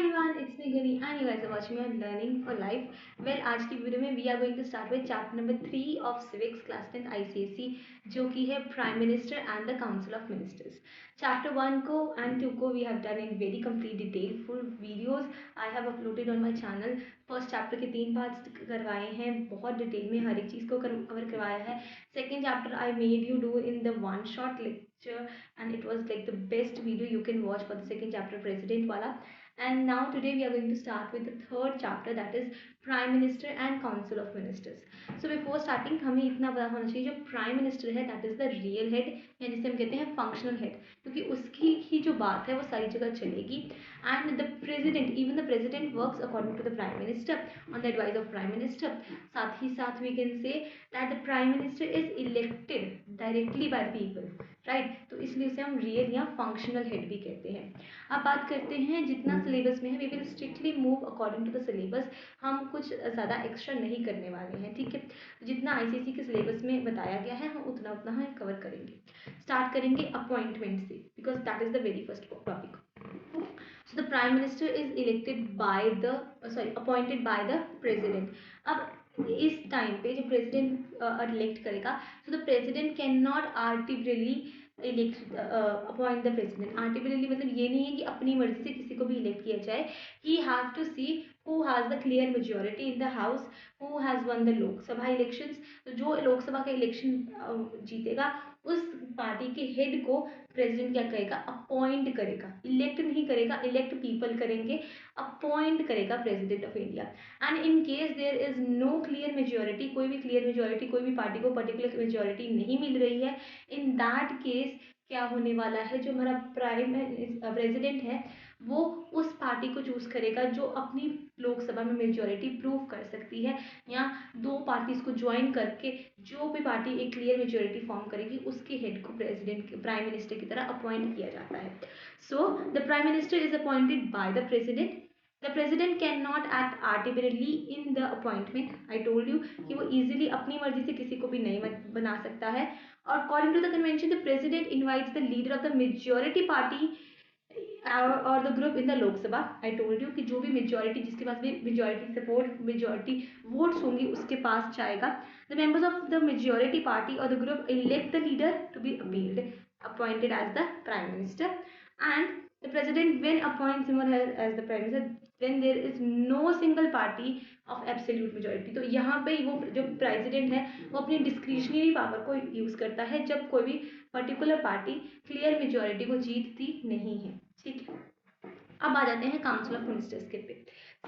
everyone, it's me Gani and you guys are watching me on Learning for Life. Well, आज की video में we are going to start with chapter number 3 of Civics Class 10th ICSE जो कि है Prime Minister and the Council of Ministers. Chapter 1 को and 2 को we have done in very complete detail. Full videos I have uploaded on my channel. First chapter के 3 parts करवाए हैं, बहुत detail में हर एक चीज़ को कवर करवाया है. Second chapter I made you do in the one shot lecture and it was like the best video you can watch for the second chapter, president wala. And now today we are going to start with the third chapter, that is prime minister and council of ministers. So before starting हमें इतना पता होना चाहिए, जो prime minister है that is the real head या जिसे हम कहते हैं फंक्शनल हेड, क्योंकि उसकी ही जो बात है वो सारी जगह चलेगी. And the president, even the president works according to the prime minister on the advice of prime minister. साथ ही साथ we can say that the prime minister is elected directly by people, right. तो इसलिए उसे हम real या functional head भी कहते हैं. अब बात करते हैं जितना सिलेबस में है, we will strictly move according to the syllabus. हम कुछ ज़्यादा एक्स्ट्रा नहीं करने वाले हैं, ठीक है. जितना आईसीएसई के सिलेबस में बताया गया है हम उतना हम कवर करेंगे. स्टार्ट करेंगे अपॉइंटमेंट से, because that is the very first topic. So the prime minister is elected by the appointed by the president. अब इस टाइम पे जो प्रेसिडेंट इलेक्ट करेगा, so the president cannot arbitrarily elect appoint the president. Artificially मतलब ये नहीं है कि अपनी मर्जी से किसी को भी इलेक्ट किया जाए. He have to see who has the clear majority in the house, who has won the Lok Sabha elections. तो जो लोकसभा का इलेक्शन जीतेगा उस पार्टी के हेड को प्रेसिडेंट क्या करेगा, अपॉइंट करेगा. इलेक्ट नहीं करेगा, इलेक्ट पीपल करेंगे, अपॉइंट करेगा president of India. And in case there is no clear majority, कोई भी क्लियर मेजोरिटी, कोई भी पार्टी को पर्टिकुलर मेजोरिटी नहीं मिल रही है, इन दैट केस क्या होने वाला है, जो हमारा प्राइम प्रेसिडेंट है वो उस पार्टी को चूज करेगा जो अपनी लोकसभा में मेजोरिटी प्रूव कर सकती है, या दो पार्टीज को ज्वाइन करके जो भी पार्टी एक क्लियर मेजोरिटी फॉर्म करेगी उसके हेड को प्रेसिडेंट प्राइम मिनिस्टर की तरह अपॉइंट किया जाता है. So the prime minister is appointed by the president. The president cannot act arbitrarily in the appointment. I told you कि वो easily अपनी मर्जी से किसी को भी नहीं बना सकता है. और according to the convention, the president invites the leader of the majority party और the group in the Lok Sabha. I told you कि जो भी मेजोरिटी, जिसके पास भी मेजोरिटी सपोर्ट, मेजोरिटी वोट्स होंगी उसके पास जाएगा. The members of the majority party और the group elect the leader to be appointed as the prime minister. And the president when appoints him as the prime minister when there is no single party of absolute majority. तो यहाँ पे वो जो president है वो अपनी discretionary power को use करता है जब कोई भी पर्टिकुलर पार्टी क्लियर मेजोरिटी को जीतती नहीं है, ठीक है. अब आ जाते हैं काउंसिल ऑफ मिनिस्टर्स के पे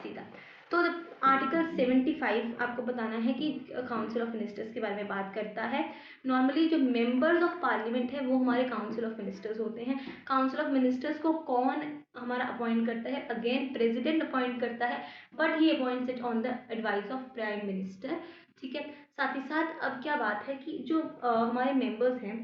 सीधा. तो आर्टिकल 75 आपको बताना है कि काउंसिल ऑफ मिनिस्टर्स के बारे में बात करता है. नॉर्मली जो मेंबर्स ऑफ पार्लियामेंट है वो हमारे काउंसिल ऑफ मिनिस्टर्स होते हैं. काउंसिल ऑफ मिनिस्टर्स को कौन हमारा अपॉइंट करता है, अगेन प्रेसिडेंट अपॉइंट करता है, but he appoints it on the advice of prime minister, ठीक है. साथ ही साथ अब क्या बात है कि जो हमारे मेंबर्स हैं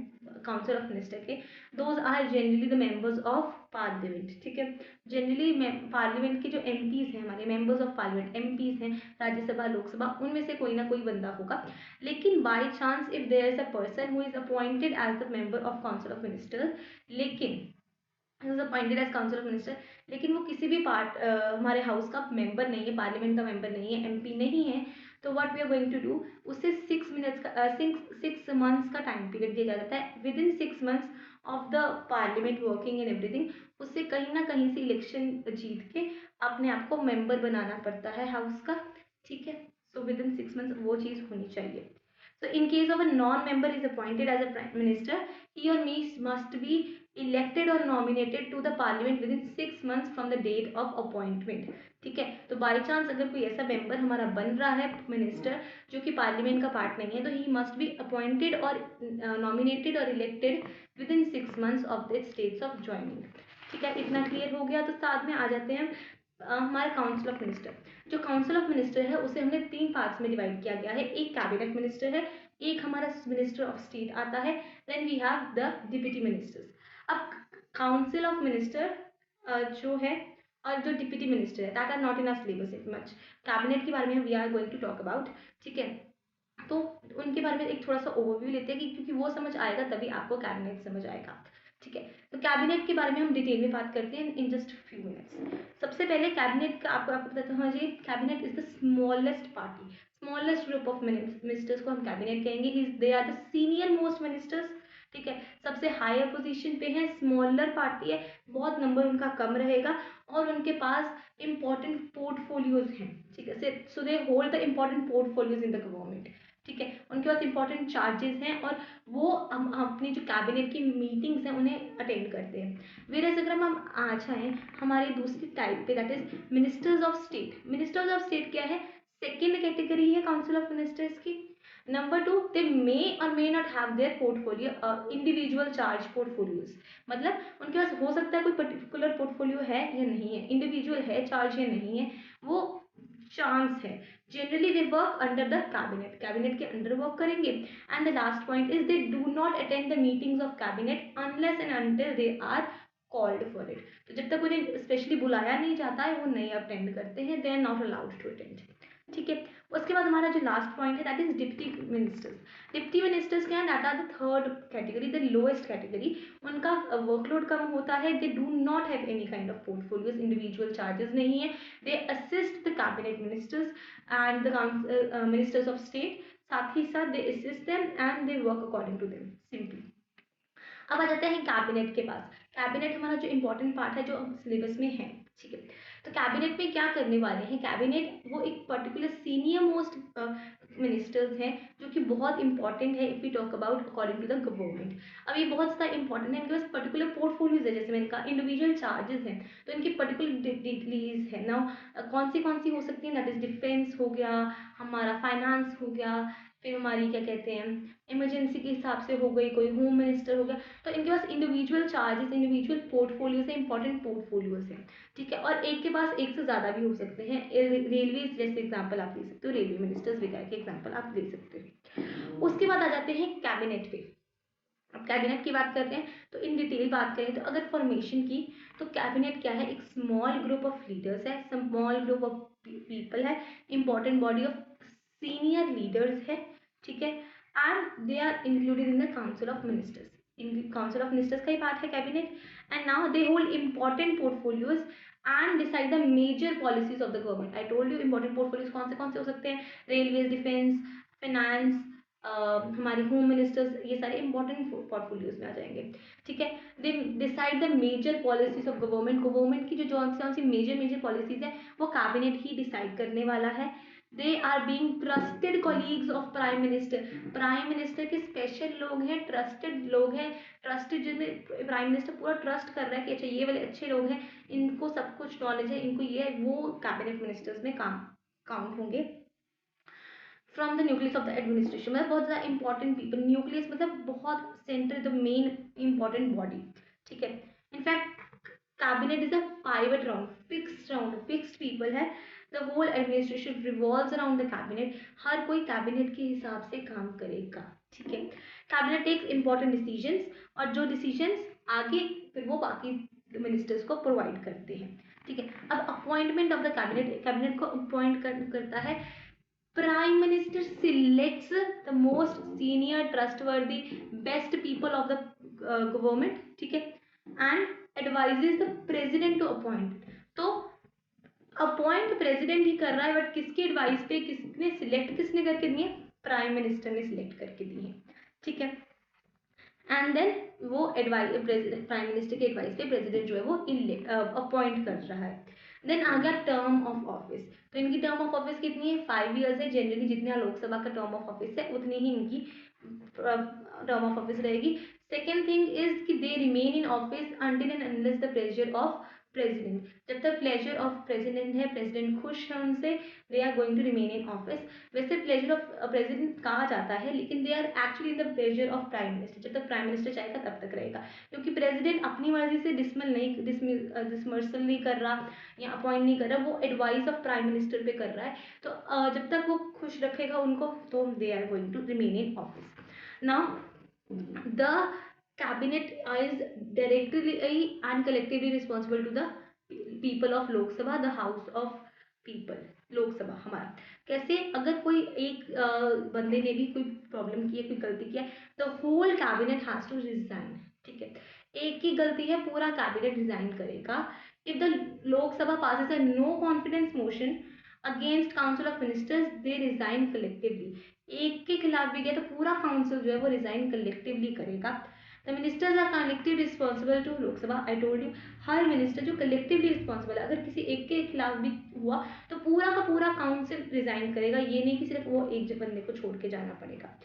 काउंसिल ऑफ मिनिस्टर के, those are generally the members of parliament, ठीक है. जनरली पार्लियामेंट के जो एमपीज हैं, हमारे मेंबर्स ऑफ पार्लियामेंट एमपीज हैं, राज्यसभा लोकसभा, उनमें से कोई ना कोई बंदा होगा. लेकिन by chance if there is a person who is appointed as the member of council of ministers, लेकिन appointed as council of minister, लेकिन वो किसी भी हमारे हाउस का मेंबर नहीं है, पार्लियामेंट का मेंबर नहीं है, एमपी नहीं है, तो what we are going to do, उससे 6 मंथ्स का टाइम पीरियड दिया जाता है. Within 6 months of the parliament working and everything, उससे कहीं ना कहीं से इलेक्शन जीत के अपने आप को मेंबर बनाना पड़ता है हाउस का, ठीक है. सो विद इन 6 मंथ्स वो चीज़ होनी चाहिए. So in case of a non-member is appointed as a prime minister, he or she must be elected or nominated to the parliament within 6 months from the date of appointment, ठीक है. तो by chance अगर कोई ऐसा member हमारा बन रहा है मिनिस्टर जो कि पार्लियामेंट का पार्ट नहीं है, तो ही मस्ट बी अपॉइंटेड और नॉमिनेटेड और elected within 6 months of the dates of joining, ठीक है. इतना क्लियर हो गया. तो साथ में आ जाते हैं हमारे काउंसिल ऑफ मिनिस्टर. जो काउंसिल ऑफ मिनिस्टर है उसे हमने 3 पार्ट्स में डिवाइड किया गया है. एक कैबिनेट मिनिस्टर है, एक हमारा मिनिस्टर ऑफ स्टेट आता है, then we have the deputy ministers. अब काउंसिल ऑफ मिनिस्टर जो है और जो डिप्टी मिनिस्टर है that are not in our syllabus it much. Cabinet के बारे में we are going to talk about, ठीक है. तो उनके बारे में एक थोड़ा सा ओवरव्यू लेते हैं कि क्योंकि वो समझ आएगा तभी आपको कैबिनेट समझ आएगा, ठीक है। तो कैबिनेट के बारे में हम डिटेल में बात करते हैं इन जस्ट फ्यू मिनट्स। सबसे पहले कैबिनेट का आपको बताता हूँ जी, cabinet is the smallest party, smallest group of ministers को हम कैबिनेट कहेंगे। They are the senior most ministers, ठीक है, सबसे हायर पोजीशन पे है, स्मॉलर पार्टी है, बहुत नंबर उनका कम रहेगा और उनके पास इंपॉर्टेंट पोर्टफोलियोज हैं, ठीक है, so they hold the important portfolios in the government, ठीक है, उनके पास इंपॉर्टेंट चार्जेस हैं और वो हम अपनी जो कैबिनेट की मीटिंग्स हैं उन्हें अटेंड करते हैं। वेरएज अगर हम आ जाएं हमारी दूसरी टाइप पे, that is ministers of state. Ministers of state क्या है? सेकेंड कैटेगरी है काउंसिल ऑफ मिनिस्टर्स की। नंबर टू, दे मे और may not have their portfolio individual charge portfolios, मतलब उनके पास हो सकता है कोई पर्टिकुलर पोर्टफोलियो है या नहीं है, इंडिविजुअल है चार्ज या नहीं है, वो चांस है। Generally they work under the cabinet, cabinet के अंडर वर्क करेंगे। And the last point is they do not attend the meetings of cabinet unless and until they are called for it. तो जब तक उन्हें specially बुलाया नहीं जाता है वो नहीं अटेंड करते हैं, they are not allowed to attend, ठीक है। उसके बाद हमारा जो लास्ट पॉइंट है that is deputy ministers. Deputy ministers क्या है? That are the third category, the lowest category. उनका वर्कलोड कम होता है, they do not have any kind of portfolios, individual charges नहीं है, they assist the cabinet ministers and the ministers of state, साथ ही साथ they assist them and they work according to them, simply. अब आ जाते हैं कैबिनेट के पास। कैबिनेट हमारा जो इंपॉर्टेंट पार्ट है जो सिलेबस में है, ठीक है। तो कैबिनेट में क्या करने वाले हैं? कैबिनेट वो एक पर्टिकुलर सीनियर मोस्ट मिनिस्टर्स हैं जो कि बहुत इंपॉर्टेंट है if we talk about according to the government. अब ये बहुत ज़्यादा इंपॉर्टेंट है, इनके पास पर्टिकुलर पोर्टफोलियोज है, जैसे मैंने कहा इंडिविजुअल चार्जेस हैं, तो इनकी पर्टिकुलर डिग्रीज है ना, कौन सी हो सकती है? दैट इज डिफेंस हो गया, हमारा फाइनेंस हो गया, फिर हमारी क्या कहते हैं इमरजेंसी के हिसाब से हो गई, कोई होम मिनिस्टर हो गया। तो इनके पास इंडिविजुअल चार्जेस, इंडिविजुअल पोर्टफोलियोज है, इंपॉर्टेंट पोर्टफोलियोज हैं, ठीक है। और एक के पास एक से ज़्यादा भी हो सकते हैं। रेलवे जैसे एग्जाम्पल आप ले सकते हो, रेलवे मिनिस्टर्स वगैरह के एग्जाम्पल आप ले सकते हो। उसके बाद आ जाते हैं कैबिनेट पे। अब कैबिनेट की बात करते हैं तो इन डिटेल बात करें तो अगर फॉर्मेशन की, तो कैबिनेट क्या है? एक स्मॉल ग्रुप ऑफ लीडर्स है, स्मॉल ग्रुप ऑफ पीपल है, important body of senior leaders है, ठीक है। And they are included in the council of ministers, इन काउंसिल ऑफ मिनिस्टर्स का ही पार्ट है cabinet. And now they hold important portfolios and decide the major policies of the government. I told you important portfolios कौन से हो सकते हैं? Railways, defence, finance, हमारे होम मिनिस्टर्स, ये सारे इंपॉर्टेंट पोर्टफोलियोज में आ जाएंगे, ठीक है। They decide the major policies of government, government की जो कौन सी मेजर पॉलिसीज है वो कैबिनेट ही डिसाइड करने वाला है। They are being trusted colleagues of prime minister, prime minister के स्पेशल लोग हैं, ट्रस्टेड लोग हैं, ट्रस्टेड जिनमें प्राइम मिनिस्टर पूरा ट्रस्ट कर रहा है कि अच्छा ये वाले अच्छे लोग हैं, इनको सब कुछ नॉलेज है, इनको ये, वो कैबिनेट मिनिस्टर्स में काउंट होंगे। From the nucleus of the administration, मतलब बहुत ज़्यादा इंपॉर्टेंट पीपल, न्यूक्लियस मतलब बहुत centre, the main important body, ठीक है। In fact cabinet is a pivot round, fixed people है। The whole administration revolves around the cabinet, हर कोई कैबिनेट के हिसाब से काम करेगा, ठीक है। कैबिनेट टेक्स इंपॉर्टेंट डिसीजंस और जो डिसीजंस आगे फिर वो बाकी मिनिस्टर्स को प्रोवाइड करते हैं, ठीक है। अब appointment of the cabinet, cabinet को अपॉइंट करता है Prime Minister selects the most senior, trustworthy, best people of the government, ठीक है, and advises the president to appoint. तो अपॉइंट प्रेसिडेंट ही कर रहा है, बट किसकी एडवाइस पे, किसने सिलेक्ट किसने करके दी है? प्राइम मिनिस्टर ने सिलेक्ट करके दी है, ठीक है। एंड देन वो एडवाइस, प्राइम मिनिस्टर के एडवाइस पे प्रेसिडेंट जो है वो अपॉइंट कर रहा है। देन आ गया टर्म ऑफ ऑफिस। तो इनकी टर्म ऑफ ऑफिस कितनी है? 5 years है। जनरली जितना लोकसभा का टर्म ऑफ ऑफिस है उतनी ही इनकी टर्म ऑफ ऑफिस रहेगी। सेकेंड थिंग इज कि they remain in office until and unless the pressure of president, जब तक प्लेजर ऑफ प्रेसिडेंट है, प्रेसिडेंट खुश है उनसे, they are going to remain in office. वैसे प्लेजर ऑफ प्रेसिडेंट कहा जाता है, लेकिन they are actually in the pleasure of prime minister, जब तक प्राइम मिनिस्टर चाहेगा तब तक रहेगा, क्योंकि प्रेसिडेंट अपनी मर्जी से डिसमर्सल नहीं कर रहा या अपॉइंट नहीं कर रहा, वो एडवाइस ऑफ प्राइम मिनिस्टर पे कर रहा है। तो जब तक वो खुश रखेगा उनको, तो they are going to remain in office. Now the cabinet is directly and collectively responsible to the people of Lok Sabha, the house of people, लोक सभा हमारा। कैसे? अगर कोई एक बंदे ने भी कोई प्रॉब्लम की है, कोई गलती किया, the whole cabinet has to resign, ठीक है। एक की गलती है, पूरा कैबिनेट रिजाइन करेगा। If the Lok Sabha passes a no confidence motion against council of ministers, they resign collectively। एक के खिलाफ भी गया तो पूरा काउंसिल जो है वो रिजाइन कलेक्टिवली करेगा। The ministers are collective responsible to Lok Sabha. I told you, हर मिनिस्टर जो कलेक्टिवली रिस्पॉन्सिबल है, अगर किसी एक के खिलाफ भी हुआ तो पूरा का पूरा काउंसिल रिजाइन करेगा, ये नहीं कि सिर्फ वो एक बंदे को छोड़ के जाना पड़ेगा।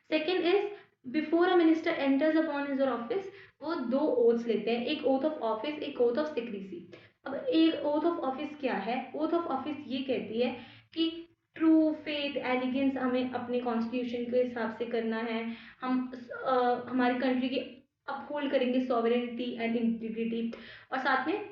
Second is, before a minister enters upon his office, वो दो ओथ्स लेते हैं, एक ओथ ऑफ ऑफिस, एक ओथ ऑफ सिक्रीसी। अब एक ओथ ऑफ ऑफिस क्या है? ओथ ऑफ ऑफिस ये कहती है कि ट्रू फेथ एलिगेंस हमें अपने कॉन्स्टिट्यूशन के हिसाब से करना है, हम हमारी कंट्री की अपहोल्ड करेंगे सॉवरेनिटी एंड इंटीग्रिटी, और साथ में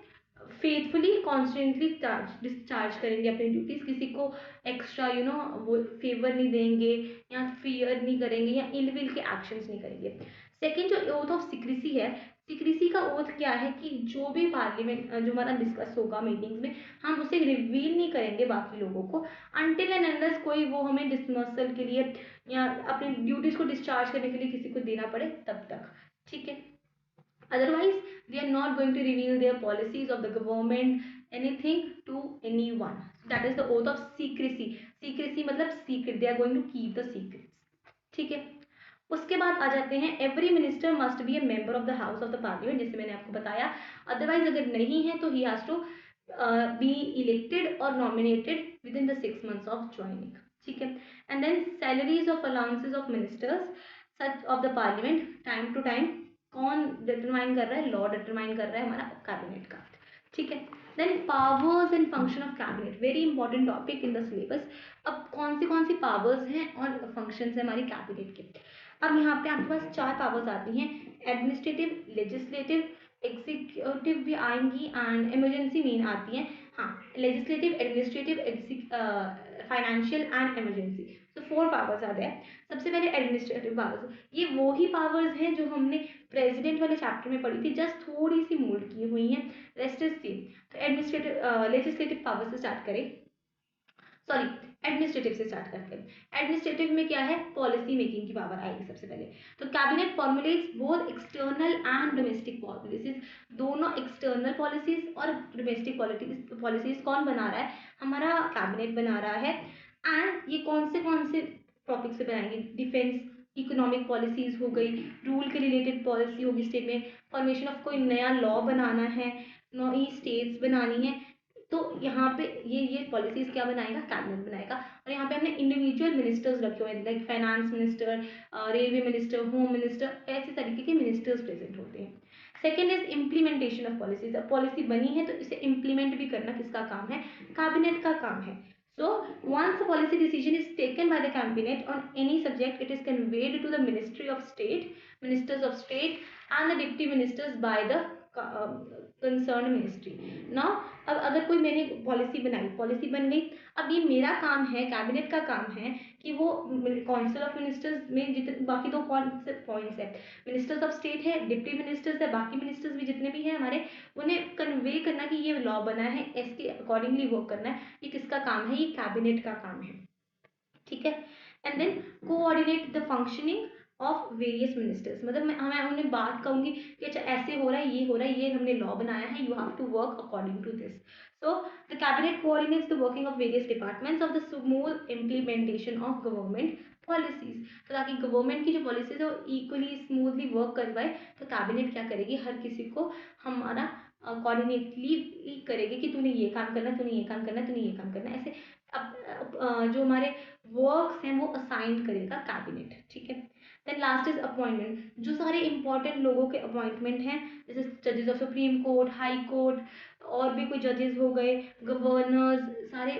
फेथफुली कॉन्स्टेंटली डिस्चार्ज करेंगे अपनी ड्यूटीज, किसी को एक्स्ट्रा वो फेवर नहीं देंगे या फियर नहीं करेंगे या इलविल के एक्शंस नहीं करेंगे। सेकेंड जो ओथ ऑफ सिक्रेसी है, सिक्रेसी का ओथ क्या है कि जो भी पार्लियामेंट जो हमारा डिस्कस होगा मीटिंग्स में, हम उसे रिवील नहीं करेंगे बाकी लोगों को अनटिल एंड अनलेस कोई वो हमें डिसमर्सल के लिए या अपनी ड्यूटीज को डिस्चार्ज करने के लिए किसी को देना पड़े तब तक, ठीक है। Otherwise, they are not going to reveal their policies of the government, anything to anyone. That is the oath of secrecy. Secrecy मतलब secret. They are going to keep the secrets. ठीक है। उसके बाद आ जाते हैं, every minister must be a member of the house of the parliament, जैसे मैंने आपको बताया। अदरवाइज अगर नहीं है तो he has to be elected और nominated within the 6 months of joining, ठीक है। And then salaries of allowances of ministers such of the parliament, time to time कौन डिटरमाइन कर रहा है? लॉ डिटरमाइन कर रहा है हमारा कैबिनेट का, ठीक है। Then powers and function of cabinet, very important topic in the syllabus. अब कौन सी पावर्स हैं और फंक्शंस हैं हमारी कैबिनेट के? अब यहाँ पे आपके पास 4 पावर्स आती हैं, एडमिनिस्ट्रेटिव, लेजिस्लेटिव, एग्जीक्यूटिव भी आएंगी एंड इमरजेंसी मेन आती हैं। हाँ, legislative, administrative, financial and emergency, तो 4 पावर्स आते हैं। सबसे पहले एडमिनिस्ट्रेटिव पावर्स, ये वो ही पावर्स हैं जो हमने प्रेसिडेंट वाले चैप्टर में पढ़ी थी, जस्ट थोड़ी सी मोल्ड की हुई हैं, रेस्ट इज सेम। तो एडमिनिस्ट्रेटिव लेजिस्लेटिव पावर से स्टार्ट करें, सॉरी एडमिनिस्ट्रेटिव से स्टार्ट करते हैं। एडमिनिस्ट्रेटिव में क्या है? पॉलिसी मेकिंग की पावर आएगी सबसे पहले। तो cabinet formulates both external and domestic policies, दोनों एक्सटर्नल पॉलिसीज और डोमेस्टिक पॉलिसीज कौन बना रहा है? हमारा कैबिनेट बना रहा है। एंड ये कौन से टॉपिक से बनाएंगे? डिफेंस, इकोनॉमिक पॉलिसीज हो गई, रूल के रिलेटेड पॉलिसी होगी स्टेट में, फॉर्मेशन ऑफ कोई नया लॉ बनाना है, नई स्टेट्स बनानी है, तो यहाँ पे ये पॉलिसीज क्या बनाएगा? कैबिनेट बनाएगा। और यहाँ पे हमने इंडिविजुअल मिनिस्टर्स रखे हुए हैं, like finance minister, railway minister, home minister, ऐसे तरीके के मिनिस्टर्स प्रेजेंट होते हैं। Second is implementation of policies, अब पॉलिसी बनी है तो इसे इम्प्लीमेंट भी करना किसका काम है? कैबिनेट का काम है। So once a policy decision is taken by the cabinet on any subject, it is conveyed to the Ministry of State, Ministers of State, and the deputy ministers by the concerned ministry. Now अब अगर कोई मैंने policy बनाई, policy बन गई, अब ये मेरा काम है, कैबिनेट का काम है कि वो काउंसिल ऑफ मिनिस्टर्स में जितने बाकी दो कौन से पॉइंट्स है, मिनिस्टर्स ऑफ स्टेट है, डिप्टी मिनिस्टर्स है, बाकी मिनिस्टर्स भी जितने भी हैं हमारे, उन्हें कन्वे करना कि ये लॉ बना है, इसके अकॉर्डिंगली वर्क करना है। ये किसका काम है? ये कैबिनेट का काम है, ठीक है। And then coordinate the functioning of various ministers, मतलब मैं उन्हें बात कहूंगी कि अच्छा ऐसे हो रहा है, ये हो रहा है, ये हमने लॉ बनाया है, you have to work according to this. So the cabinet coordinates the working of various departments of the smooth implementation of government policies, तो ताकि गवर्नमेंट की जो पॉलिसीज है वो इक्वली स्मूथली वर्क करवाए, तो कैबिनेट क्या करेगी? हर किसी को हमारा कोऑर्डिनेटली करेगी कि तूने ये काम करना, तूने ये काम करना, तूने ये काम करना, ऐसे जो हमारे वर्क्स हैं वो असाइन करेगा कैबिनेट, ठीक है। देन लास्ट इज अपॉइंटमेंट, जो सारे इंपॉर्टेंट लोगों के अपॉइंटमेंट हैं, जैसे जजेस of supreme court, high court, और भी कोई जजेस हो गए, गवर्नर्स, सारे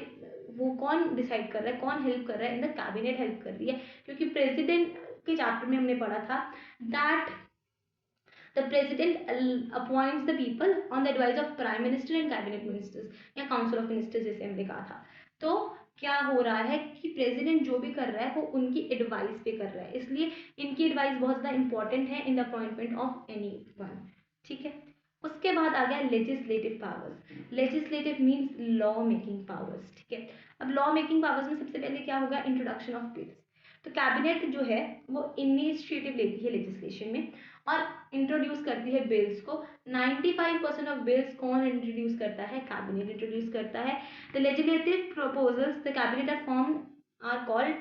वो कौन डिसाइड कर रहा है, कौन हेल्प कर रहा है? इन द कैबिनेट हेल्प कर रही है, क्योंकि प्रेसिडेंट के चैप्टर में हमने पढ़ा था that the president appoints the people on the advice of prime minister and cabinet ministers या council of ministers जैसे हमने कहा था। तो क्या हो रहा है कि प्रेसिडेंट जो भी कर रहा है वो उनकी एडवाइस पे कर रहा है, इसलिए इनकी एडवाइस बहुत ज़्यादा इंपॉर्टेंट है in the appointment of any one, ठीक है। उसके बाद आ गया legislative powers, legislative means law making powers, ठीक है। अब लॉ मेकिंग पावर्स में सबसे पहले क्या होगा? Introduction of bills. तो कैबिनेट जो है वो इनिशिएटिव लेती है लेजिस्लेशन में, और इंट्रोड्यूस करती है बिल्स को। 95% ऑफ बिल्स कौन इंट्रोड्यूस करता है? कैबिनेट इंट्रोड्यूस करता है। The legislative proposals the cabinet are form are called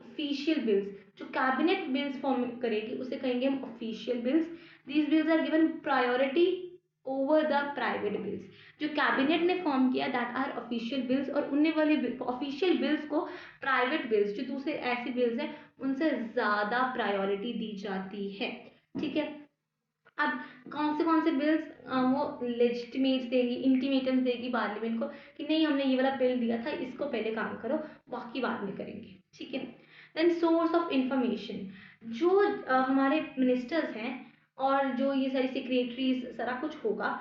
official bills. जो कैबिनेट बिल्स फॉर्म करेगी उसे कहेंगे हम official bills. These bills are given priority over the private bills. जो कैबिनेट ने फॉर्म किया दैट आर ऑफिशियल बिल्स, और उनने वाले ऑफिशियल बिल्स को प्राइवेट बिल्स जो दूसरे ऐसी बिल्स हैं उनसे ज़्यादा प्रायोरिटी दी जाती है। ठीक है, अब कौन से बिल्स वो लेजिटिमेट्स देगी, इंटीमेटम्स देगी पार्लियामेंट को कि नहीं हमने ये वाला बिल दिया था, इसको पहले काम करो, बाकी बाद में करेंगे। ठीक है, देन सोर्स ऑफ इंफॉर्मेशन। जो हमारे मिनिस्टर्स हैं और जो ये सारी सेक्रेटरीज सारा कुछ होगा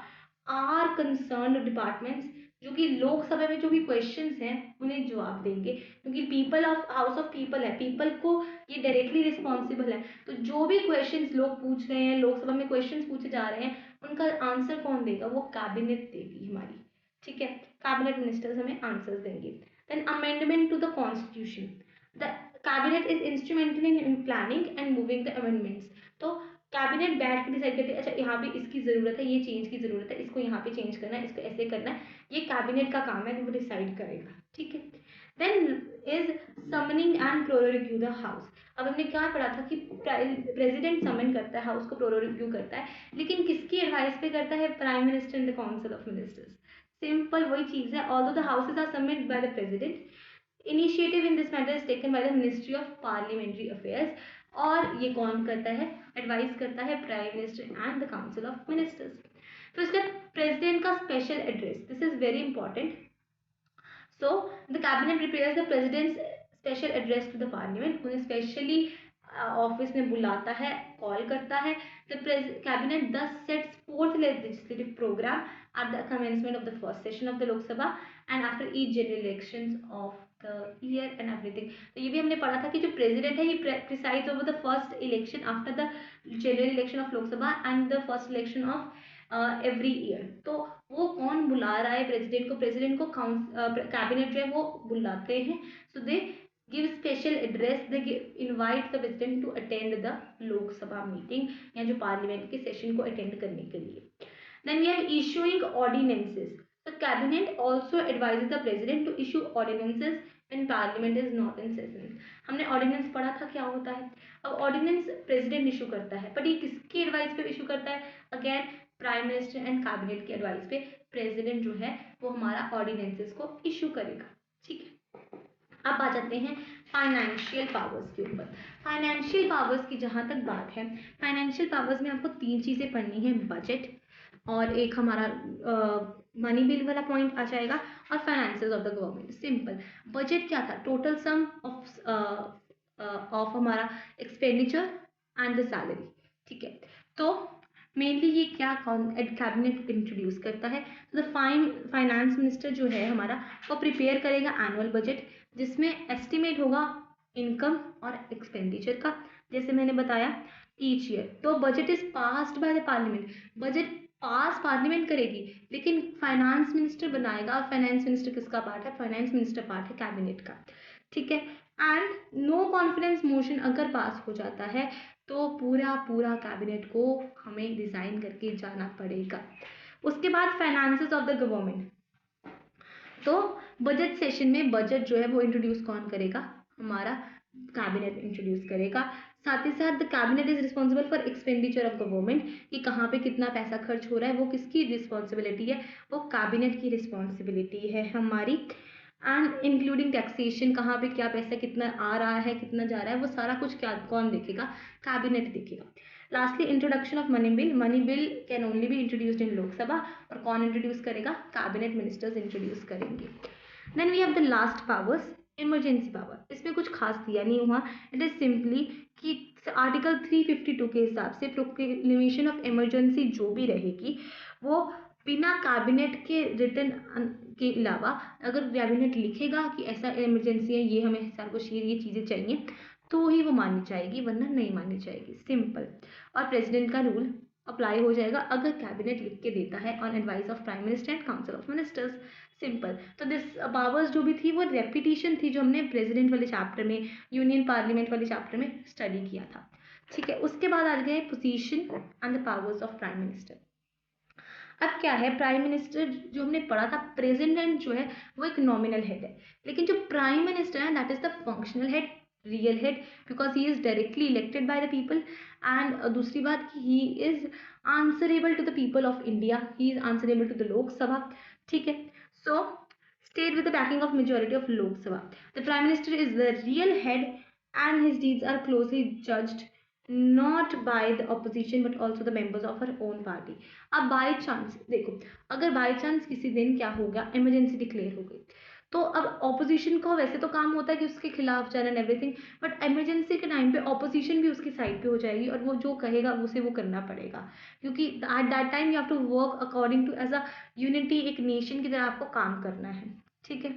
आर कंसर्न डिपार्टमेंट्स, जो कि लोकसभा में जो भी क्वेश्चंस हैं उन्हें जवाब देंगे, क्योंकि people of house of people है, पीपल को ये डायरेक्टली रिस्पॉन्सिबल है। तो जो भी क्वेश्चंस लोग पूछ रहे हैं, लोकसभा में क्वेश्चंस पूछे जा रहे हैं, उनका आंसर कौन देगा? वो कैबिनेट देगी हमारी। ठीक है, कैबिनेट मिनिस्टर्स हमें आंसर्स देंगे। Then amendment to the constitution. The cabinet is instrumental in planning and moving the amendments. तो कैबिनेट बैठ के डिसाइड करती है, अच्छा यहाँ पे इसकी ज़रूरत है, ये चेंज की ज़रूरत है, इसको यहाँ पे चेंज करना है, इसको ऐसे करना है, ये कैबिनेट का काम है, वो डिसाइड करेगा। ठीक है, then is summoning and prorogue the house. अब हमने क्या पढ़ा था कि प्रेसिडेंट समन करता है, हाउस को प्रोरोग्यू करता है, लेकिन किसकी एडवाइस पे करता है? Prime minister and the council of ministers. Simple वही चीज़ है, although the houses are submitted by the president, initiative in this matter is taken by the ministry of parliamentary affairs. और ये कौन करता है? एडवाइस करता है prime minister and the council of ministers. फिर उसके बाद प्रेसिडेंट का special address, this is very important. So the cabinet prepares the president's special address to the parliament. उन्हें स्पेशली ऑफिस में बुलाता है, कॉल करता है। The cabinet thus sets forth legislative program at the commencement of the first session of the Lok Sabha and after each general elections of the year and everything। तो ये भी हमने पढ़ा था कि जो प्रेसिडेंट है ये presides over the first election after the general election of Lok Sabha and the first election of every year. तो वो कौन बुला रहा है प्रेसिडेंट को? प्रेसिडेंट को कैबिनेट जो है वो बुलाते हैं। सो दे give special address, they invite the president to attend the lok sabha meeting या जो पार्लियामेंट के सेशन को अटेंड करने के लिए। then we have issuing ordinances, the cabinet also advises the president to issue ordinances when parliament is not in session। हमने ordinance पढ़ा था क्या होता है। अब ऑर्डिनेंस प्रेसिडेंट इशू करता है, बट ये किसकी एडवाइस पे इशू करता है? Again prime minister and cabinet की एडवाइस पे प्रेसिडेंट जो है वो हमारा ऑर्डिनेंसेस को इशू करेगा। ठीक है, अब आ जाते हैं फाइनेंशियल पावर्स के ऊपर। फाइनेंशियल पावर्स की जहाँ तक बात है, फाइनेंशियल पावर्स में आपको तीन चीज़ें पढ़नी है, बजट और एक हमारा मनी बिल वाला पॉइंट आ जाएगा और finances of the government. Simple, budget क्या था? टोटल सम ऑफ हमारा एक्सपेंडिचर एंड द सैलरी। ठीक है, तो मेनली ये क्या कैबिनेट इंट्रोड्यूस करता है? द फाइनेंस मिनिस्टर जो है हमारा वो प्रिपेयर करेगा एनुअल बजट, जिसमें एस्टिमेट होगा इनकम और एक्सपेंडिचर का, जैसे मैंने बताया ईच ईयर। तो budget is passed by the parliament, budget pass parliament करेगी, लेकिन फाइनेंस मिनिस्टर बनाएगा। और फाइनेंस मिनिस्टर किसका पार्ट है? फाइनेंस मिनिस्टर पार्ट है कैबिनेट का। ठीक है, एंड नो कॉन्फिडेंस मोशन अगर पास हो जाता है तो पूरा कैबिनेट को हमें डिज़ाइन करके जाना पड़ेगा। उसके बाद फाइनेंसेस ऑफ द गवर्नमेंट, तो बजट सेशन में बजट जो है वो इंट्रोड्यूस कौन करेगा? हमारा कैबिनेट इंट्रोड्यूस करेगा। साथ ही साथ the cabinet is responsible for expenditure of government, कि कहाँ पे कितना पैसा खर्च हो रहा है वो किसकी रिस्पॉन्सिबिलिटी है? वो कैबिनेट की रिस्पॉन्सिबिलिटी है हमारी। एंड इंक्लूडिंग टैक्सेशन, कहाँ पे क्या पैसा कितना आ रहा है कितना जा रहा है वो सारा कुछ क्या कौन देखेगा? कैबिनेट देखेगा। Lastly introduction of money bill, money bill can only be introduced in Lok Sabha, और कौन इंट्रोड्यूस करेगा? कैबिनेट मिनिस्टर्स इंट्रोड्यूस करेंगे। Then we have the last powers, emergency power. इसमें कुछ खास दिया नहीं हुआ, इट इज सिंपली कि आर्टिकल 352 के हिसाब से प्रोक्लेमेशन ऑफ इमरजेंसी जो भी रहेगी वो बिना कैबिनेट के रिटर्न के अलावा, अगर कैबिनेट लिखेगा कि ऐसा इमरजेंसी है, ये हमें सारा कुछ ये चीज़ें चाहिए, तो ही वो मानी जाएगी, वरना नहीं मानी जाएगी। सिंपल। और प्रेसिडेंट का रूल अप्लाई हो जाएगा अगर कैबिनेट लिख के देता है on advice of prime minister and council of ministers. Simple. तो दिस पावर्स जो भी थी वो रेपिटेशन थी जो हमने प्रेसिडेंट वाले चैप्टर में, यूनियन पार्लियामेंट वाले चैप्टर में स्टडी किया था। ठीक है, उसके बाद आ गए position and the powers of prime minister. अब क्या है, प्राइम मिनिस्टर जो हमने पढ़ा था, प्रेसिडेंट जो है वो एक नॉमिनल हेड है, लेकिन जो प्राइम मिनिस्टर है that is the functional head, real head, because he is directly elected by the people. And दूसरी बात कि he is answerable to the people of India, he is answerable to the Lok Sabha. ठीक है, so state with the backing of majority of Lok Sabha, the prime minister is the real head and his deeds are closely judged not by the opposition but also the members of her own party। अब by chance देखो, अगर by chance किसी दिन क्या हो गया, emergency declare हो गई, तो अब ऑपोजिशन का वैसे तो काम होता है कि उसके खिलाफ जाना एंड एवरीथिंग, बट इमरजेंसी के टाइम पे ऑपोजिशन भी उसकी साइड पे हो जाएगी और वो जो कहेगा उसे वो करना पड़ेगा, क्योंकि at that time you have to work according to as a unity, एक नेशन की तरह आपको काम करना है। ठीक है,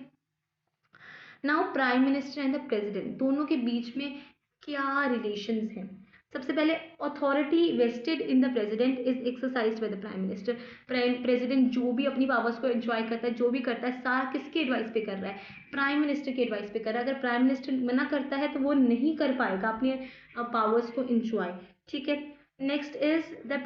now prime minister and the president दोनों के बीच में क्या रिलेशंस हैं। सबसे पहले, authority vested in the president is exercised by the prime minister. President जो भी अपनी पावर्स को एंजॉय करता है, जो भी करता है, सारा किसके एडवाइस पे कर रहा है, प्राइम मिनिस्टर के एडवाइस पे कर रहा है। अगर प्राइम मिनिस्टर मना करता है तो वो नहीं कर पाएगा अपने पावर्स को एंजॉय। ठीक है, next is the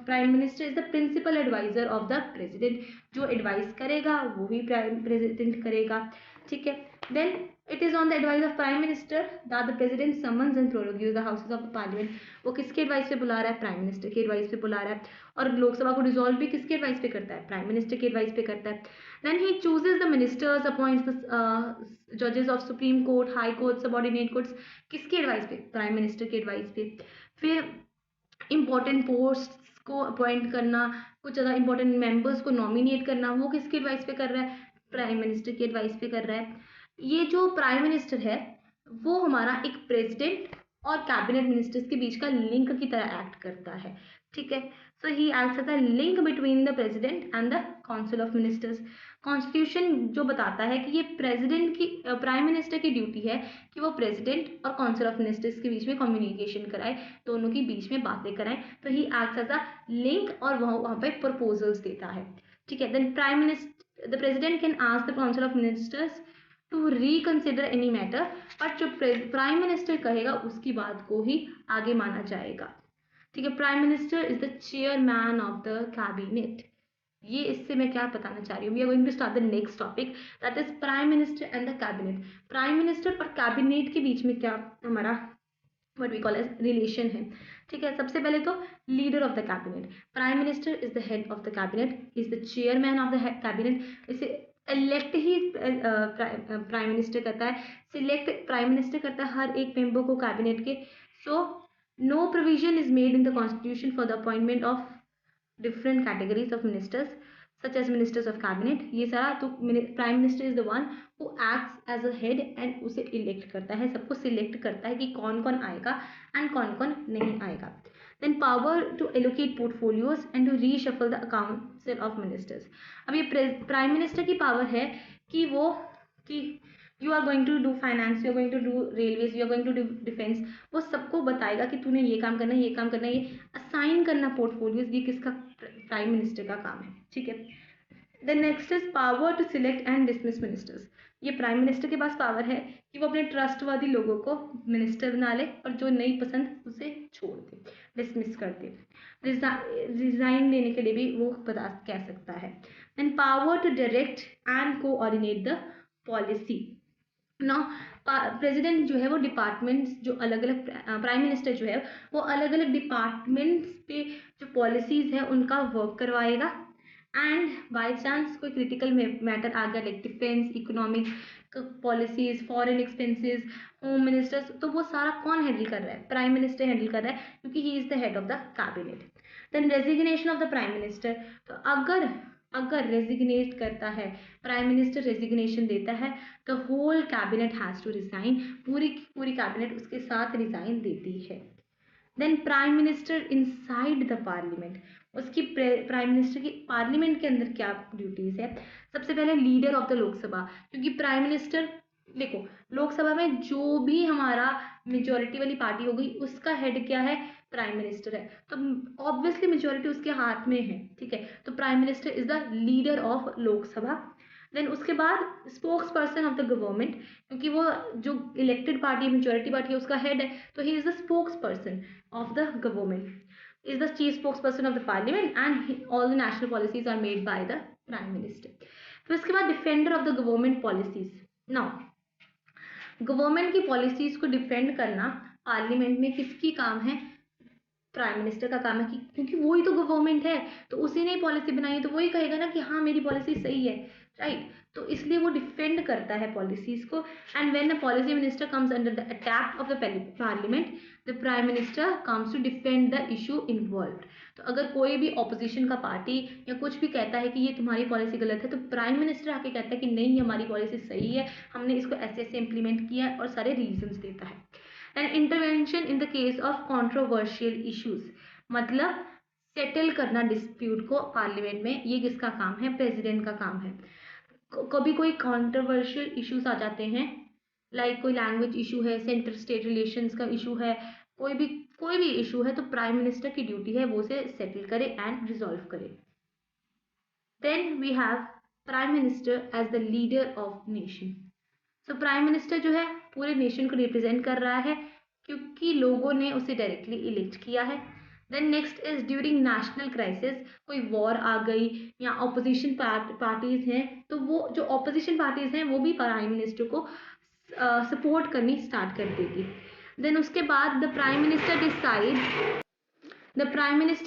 prime minister is the principal adviser of the president, जो एडवाइस करेगा वो ही प्राइम प्रेसिडेंट करेगा। ठीक है, then it is on the advice of prime minister that the president summons and prorogues the houses of parliament. वो किसके advice पे बुला रहा है, प्राइम मिनिस्टर के एडवाइस पे बुला रहा है। और लोकसभा को डिसॉल्व भी किसके एडवाइस पे करता है, प्राइम मिनिस्टर के एडवाइस पे करता है। Then he chooses the ministers, appoints the जजेस of supreme court, high court, subordinate courts, किसके एडवाइस पे, प्राइम मिनिस्टर के एडवाइस पे। फिर इंपॉर्टेंट पोस्ट को अपॉइंट करना, कुछ ज़्यादा इंपॉर्टेंट मेंबर्स को नॉमिनेट करना, वो किसके एडवाइस पे कर रहा है, प्राइम मिनिस्टर की एडवाइस पे कर रहा है। ये जो प्राइम मिनिस्टर है वो हमारा एक प्रेसिडेंट और कैबिनेट मिनिस्टर्स के बीच का लिंक की तरह एक्ट करता है। ठीक है, so he acts as a link between the president and the council of ministers. Constitution जो बताता है कि ये प्रेसिडेंट की, प्राइम मिनिस्टर की ड्यूटी है कि वो प्रेसिडेंट और काउंसिल ऑफ मिनिस्टर्स के बीच में कम्युनिकेशन कराए, दोनों के बीच में बातें कराएं। तो he acts as a link और वहाँ पे प्रपोजल्स देता है। ठीक है, then prime minister, the president can ask the council of ministers to reconsider any matter, but जो प्राइम मिनिस्टर कहेगा उसकी बात को ही आगे माना जाएगा। ठीक है, prime minister is the chairman of the cabinet. ये इससे मैं क्या बताना चाह रही हूँ, we are going to start the next topic that is prime minister and the cabinet. Prime minister और कैबिनेट के बीच में क्या हमारा what we call as relation है। ठीक है, सबसे पहले तो leader of the cabinet, prime minister is the head of the cabinet, is the chairman of the cabinet. इसे इलेक्ट ही प्राइम मिनिस्टर करता है, सिलेक्ट प्राइम मिनिस्टर करता है हर एक मेंबर को कैबिनेट के। So no provision is made in the constitution for the appointment of different categories of ministers such as ministers of cabinet। ये सारा तो prime minister is the one who acts as a head and उसे elect करता है, सबको select करता है कि कौन कौन आएगा एंड कौन कौन नहीं आएगा। Then power to allocate portfolios and to reshuffle the council of ministers. अब ये प्राइम मिनिस्टर की पावर है कि वो कि you are going to do finance, you are going to do railways, you are going to do defence, वो सबको बताएगा कि तूने ये काम करना है, ये काम करना है, ये असाइन करना पोर्टफोलियोज, ये किसका, प्राइम मिनिस्टर का काम है। ठीक है, the next is power to select and dismiss ministers. ये प्राइम मिनिस्टर के पास पावर है कि वो अपने ट्रस्टवर्दी लोगों को मिनिस्टर बना ले और जो नहीं पसंद उसे छोड़ दे, डिसमिस कर दे, रिजाइन देने के लिए भी वो बता कह सकता है। Then power to direct and coordinate the policy. ना प्रेसिडेंट जो है वो डिपार्टमेंट्स जो अलग अलग, प्राइम मिनिस्टर जो है वो अलग अलग डिपार्टमेंट्स पे जो पॉलिसीज है उनका वर्क करवाएगा। एंड बाय चांस कोई क्रिटिकल मैटर आ गया like defence, economic policies, foreign expenses, home ministers, तो वो सारा कौन हैंडल कर रहा है, प्राइम मिनिस्टर हैंडल कर रहा है, क्योंकि he is the head of the cabinet. Then resignation of the prime minister. तो अगर अगर रेजिग्नेट करता है, प्राइम मिनिस्टर रेजिग्नेशन देता है, the whole cabinet has to resign, पूरी पूरी कैबिनेट उसके साथ रिजाइन देती है। Then prime minister inside the parliament, उसकी प्राइम मिनिस्टर की पार्लियामेंट के अंदर क्या ड्यूटीज है। सबसे पहले लीडर ऑफ द लोकसभा, क्योंकि प्राइम मिनिस्टर देखो लोकसभा में जो भी हमारा मेजोरिटी वाली पार्टी हो गई उसका हेड क्या है, प्राइम मिनिस्टर है, तो ऑब्वियसली मेजोरिटी उसके हाथ में है। ठीक है, तो prime minister is the leader of Lok Sabha. देन उसके बाद spokesperson of the government, क्योंकि वो जो इलेक्टेड पार्टी मेजोरिटी पार्टी है उसका हेड है, तो ही is the spokes person of the government, is the chief spokesperson of the parliament, and all the national policies are made by the prime minister. फिर उसके बाद defender of the government policies. Now government की policies को defend करना parliament में किसकी काम है? प्राइम मिनिस्टर का काम है, क्योंकि वही तो गवर्नमेंट है, तो उसी ने पॉलिसी बनाई है, तो वही कहेगा ना कि हाँ मेरी पॉलिसी सही है, राइट. तो इसलिए वो डिफेंड करता है पॉलिसीज को. And when the policy minister comes under the attack of the parliament, the prime minister comes to defend the issue involved. तो अगर कोई भी ऑपोजिशन का पार्टी या कुछ भी कहता है कि ये तुम्हारी पॉलिसी गलत है, तो प्राइम मिनिस्टर आके कहता है कि नहीं हमारी पॉलिसी सही है, हमने इसको ऐसे ऐसे इम्प्लीमेंट किया है, और सारे रीजंस देता है. And intervention in the case of controversial issues, मतलब सेटल करना डिस्प्यूट को पार्लियामेंट में, ये किसका काम है? प्रेसिडेंट का काम है. कभी कोई कॉन्ट्रोवर्शियल इश्यूज आ जाते हैं, लाइक कोई लैंग्वेज इशू है, सेंटर स्टेट रिलेशंस का इशू है, कोई भी इशू है, तो प्राइम मिनिस्टर की ड्यूटी है वो उसे सेटल करे एंड रिजॉल्व करे. Then we have prime minister as the leader of nation. So prime minister जो है पूरे नेशन को रिप्रेजेंट कर रहा है, क्योंकि लोगों ने उसे डायरेक्टली इलेक्ट किया है. Then next is during national crisis, कोई वॉर आ गई या ऑपोजिशन पार्टीज हैं, तो वो जो ऑपोजिशन पार्टीज हैं वो भी प्राइम मिनिस्टर को सपोर्ट करनी स्टार्ट कर देगी. देन उसके बाद the prime minister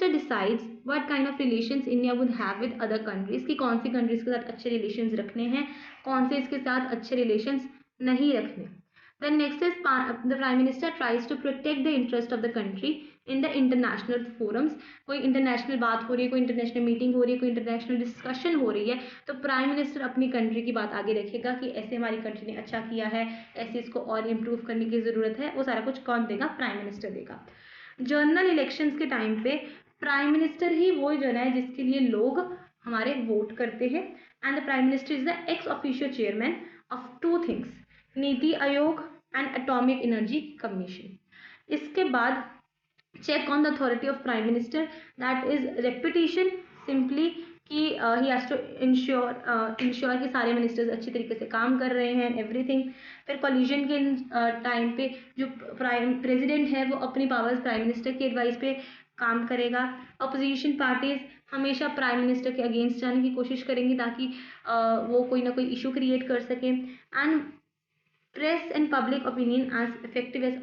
decides what kind of relations India would have with other countries, कि कौन सी कंट्रीज के साथ अच्छे रिलेशंस रखने हैं, कौन से इसके साथ अच्छे रिलेशंस नहीं रखने. Then next is the Prime Minister tries to protect the interest of the country in the international forums. कोई इंटरनेशनल बात हो रही है, कोई इंटरनेशनल मीटिंग हो रही है, कोई इंटरनेशनल डिस्कशन हो रही है, तो प्राइम मिनिस्टर अपनी कंट्री की बात आगे रखेगा कि ऐसे हमारी कंट्री ने अच्छा किया है, ऐसे इसको और इम्प्रूव करने की ज़रूरत है. वो सारा कुछ कौन देगा? प्राइम मिनिस्टर देगा. जनरल इलेक्शंस के टाइम पे प्राइम मिनिस्टर ही वो जन है जिसके लिए लोग हमारे वोट करते हैं. And the prime minister is the ex officio chairman of two things, Niti Aayog and atomic energy commission. इसके बाद check on the authority of prime minister, that is reputation, simply कि ही हैज टू इंश्योर कि सारे ministers अच्छी तरीके से काम कर रहे हैं, एवरीथिंग. फिर कॉलिजन के टाइम पे जो प्रेसिडेंट है वो अपनी पावर्स प्राइम मिनिस्टर की एडवाइस पे काम करेगा. अपोजिशन पार्टीज हमेशा प्राइम मिनिस्टर के अगेंस्ट जाने की कोशिश करेंगी ताकि वो कोई ना कोई इशू क्रिएट कर सकें. And press and public opinion as effective as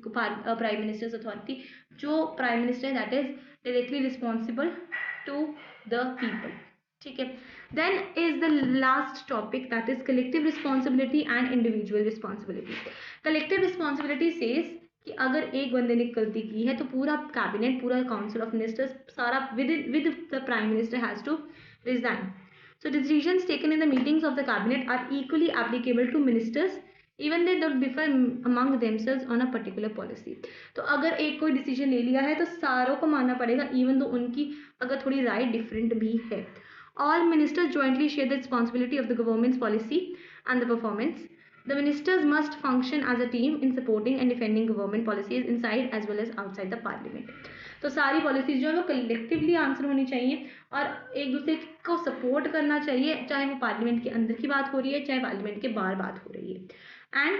prime minister's authority. जो प्राइम मिनिस्टर है that is directly responsible to the people. ठीक है. Then is the last topic that is collective responsibility and individual responsibility. Collective responsibility says कि अगर एक बंदे ने गलती की है तो पूरा कैबिनेट, पूरा काउंसिल ऑफ मिनिस्टर्स, सारा with the prime minister has to resign. So decisions taken in the meetings of the cabinet are equally applicable to ministers even they don't differ among themselves on a particular policy. तो अगर एक कोई decision ले लिया है तो सारों को मानना पड़ेगा, इवन तो उनकी अगर थोड़ी राय डिफरेंट भी है. All ministers jointly share the responsibility of the government's policy and the performance. The ministers must function as a team in supporting and defending government policies inside as well as outside the parliament. तो सारी policies जो है वो collectively answer होनी चाहिए और एक दूसरे को सपोर्ट करना चाहिए, चाहे वो पार्लियामेंट के अंदर की बात हो रही है चाहे पार्लियामेंट के बाहर बात हो रही है. And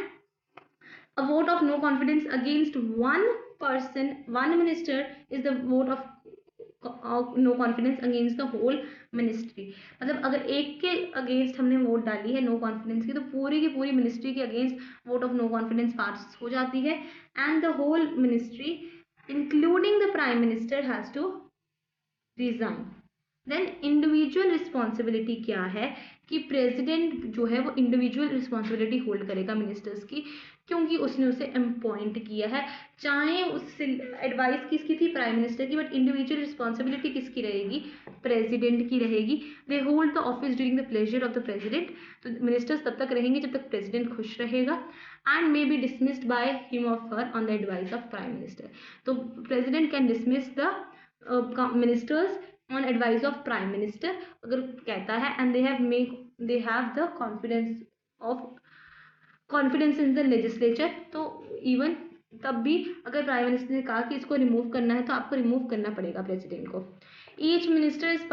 a vote of no confidence against one person, one minister is the vote of no confidence against the whole ministry. मतलब अगर एक के अगेंस्ट हमने वोट डाली है नो कॉन्फिडेंस की, तो पूरी की पूरी मिनिस्ट्री के against vote of no confidence pass हो जाती है and the whole ministry including the prime minister has to resign. Then individual responsibility क्या है कि प्रेसिडेंट जो है वो इंडिविजुअल रिस्पॉन्सिबिलिटी होल्ड करेगा मिनिस्टर्स की, क्योंकि उसने उसे अपॉइंट किया है. चाहे उससे एडवाइस किसकी थी? प्राइम मिनिस्टर की, बट इंडिविजुअल रिस्पॉन्सिबिलिटी किसकी रहेगी? प्रेसिडेंट की रहेगी. They hold the office during the pleasure of the president. तो मिनिस्टर्स तब तक रहेंगे जब तक प्रेसिडेंट खुश रहेगा and may be dismissed by him और हर on the advice of prime minister. तो president can dismiss the ministers on advice of prime minister अगर कहता है and they have the confidence in the legislature. तो even तब भी अगर प्राइम मिनिस्टर ने कहा कि इसको रिमूव करना है तो आपको रिमूव करना पड़ेगा प्रेसिडेंट को. Each minister is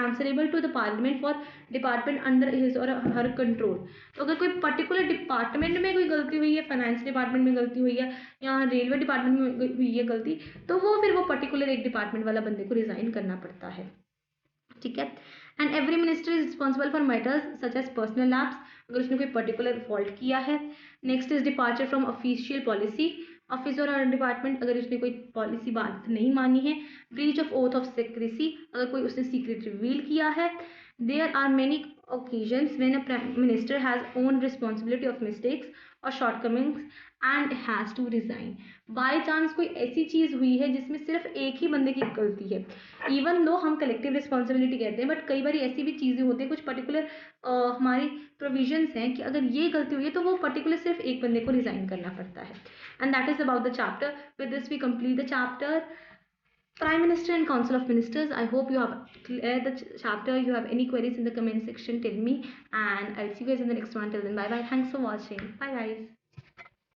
answerable to the parliament for department under his or her control. तो अगर कोई पर्टिकुलर डिपार्टमेंट में कोई गलती हुई है, फाइनेंस डिपार्टमेंट में गलती हुई है या रेलवे डिपार्टमेंट में हुई है गलती, तो वो फिर वो पर्टिकुलर एक डिपार्टमेंट वाला बंदे को रिजाइन करना पड़ता है, ठीक है। And every minister is responsible for matters such as personal lapse, अगर उसने कोई पर्टिकुलर फॉल्ट किया है। Next is departure from official policy, office और डिपार्टमेंट अगर उसने कोई पॉलिसी बात नहीं मानी है। Breach of oath of secrecy, अगर कोई उसने सीक्रेट रिवील किया है। There are many occasions when a prime minister has own responsibility of mistakes or shortcomings and has to resign. By chance कोई ऐसी चीज़ हुई है जिसमें सिर्फ एक ही बंदे की गलती है, इवन दो हम कलेक्टिव रिस्पॉन्सिबिलिटी कहते हैं, बट कई बार ऐसी भी चीज़ें होती हैं, कुछ पर्टिकुलर हमारी प्रोविजंस हैं कि अगर ये गलती हुई है तो वो पर्टिकुलर सिर्फ एक बंदे को रिजाइन करना पड़ता है। And that is about the chapter. With this we complete the chapter Prime Minister and Council of Ministers. I hope you have cleared the chapter. You have any queries in the comment section, tell me, and I'll see you guys in the next one. Till then, bye bye. Thanks for watching. Bye guys.